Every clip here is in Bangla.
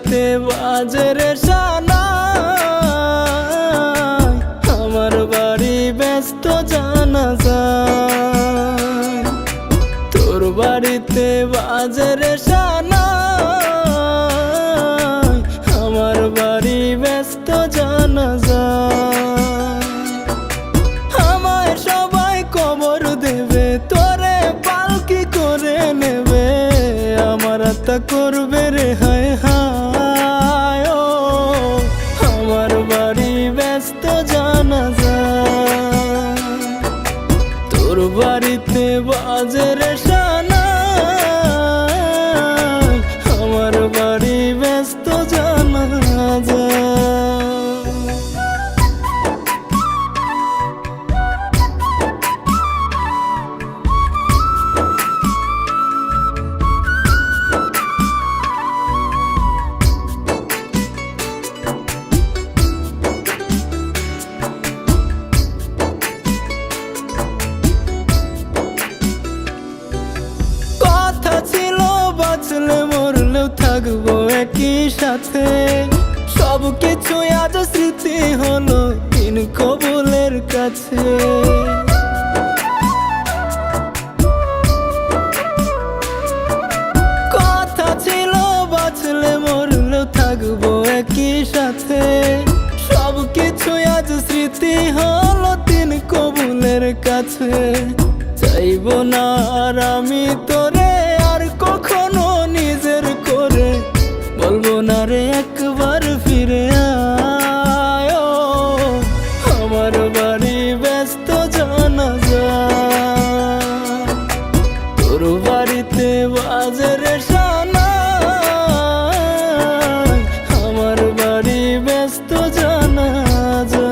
বাড়িতে বাজে রে সানাই, আমার বাড়ি ব্যস্ত জানাজা। তোর বাড়িতে বাজে রে সানাই, আমার বাড়ি ব্যস্ত জানাজা। আমায় সবাই কবর দেবে, তোরে পালকি করে নেবে, আমার আত্মা করবে রে হায় হায়। ও আমার বাড়ি ব্যস্ত জানাজা। তোর বাড়িতে বাজে রে সানাই, আমার বাড়ি ব্যস্ত জানাজা। বাঁচলে মরলেও থাকবো একই সাথে, সব কিছু আজ স্মৃতি হলো দিন কবুলের কাছে। কথা ছিল বাঁচলে মরলেও থাকবো একই সাথে, সব কিছু আজ স্মৃতি হলো দিন কবুলের কাছে। চাইবো না আর আমি তোরে আর কখনো নিজের করে, বলবো না রে একবার ফিরে আয়। ও আমার বাড়ি ব্যস্ত জানাজা। তোর বাড়িতে বাজে রে সানাই, আমার বাড়ি ব্যস্ত জানাজা।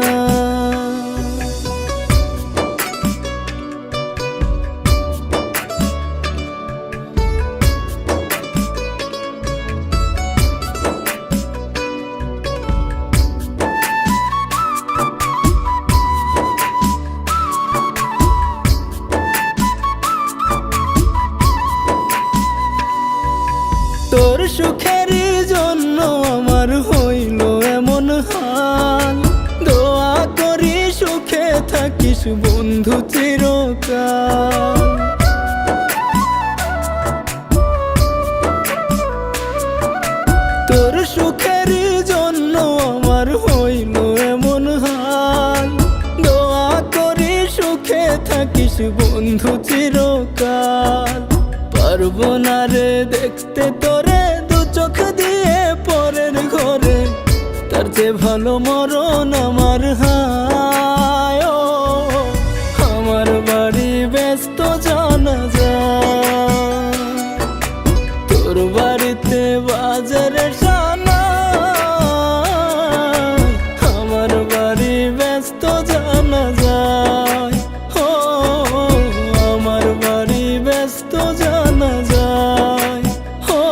তোর সুখের জন্য আমার হইল এমন হাল, দোয়া করি সুখে থাকিস বন্ধু চিরকাল। তোর সুখের জন্য আমার হইল এমন হাল, দোয়া করি সুখে থাকিস বন্ধু চিরকাল। পারবো না রে দেখতে তোরে দু চোখ দিয়ে পরের ঘরে, তার চেয়ে ভালো মরণ আমার হায়। ও আমার বাড়ি ব্যস্ত জানাজা। তোর বাড়িতে বাজে রে সানাই, আমার বাড়ি ব্যস্ত জানাজা। ও আমার বাড়ি ব্যস্ত জানাজা। ও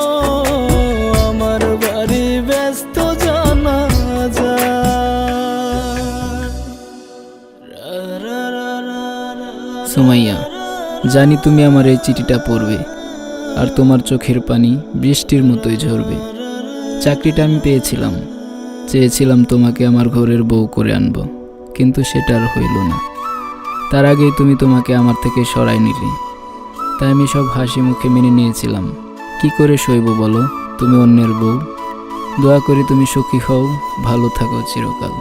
আমার বাড়ি ব্যস্ত জানাজা। সুমাইয়া, জানি তুমি আমার এই চিঠিটা পড়বে আর তোমার চোখের পানি বৃষ্টির মতোই ঝরবে। চাকরিটা আমি পেয়েছিলাম, চেয়েছিলাম তোমাকে আমার ঘরের বউ করে আনবো, কিন্তু সেটা আর হইল না। তার আগেই তুমি তোমাকে আমার থেকে সরাই নিলে, তাই আমি সব হাসি মুখে মেনে নিয়েছিলাম। কি করে সইব বলো, তুমি অন্যের বউ। দোয়া করি তুমি সুখী হও, ভালো থাকো চিরকাল।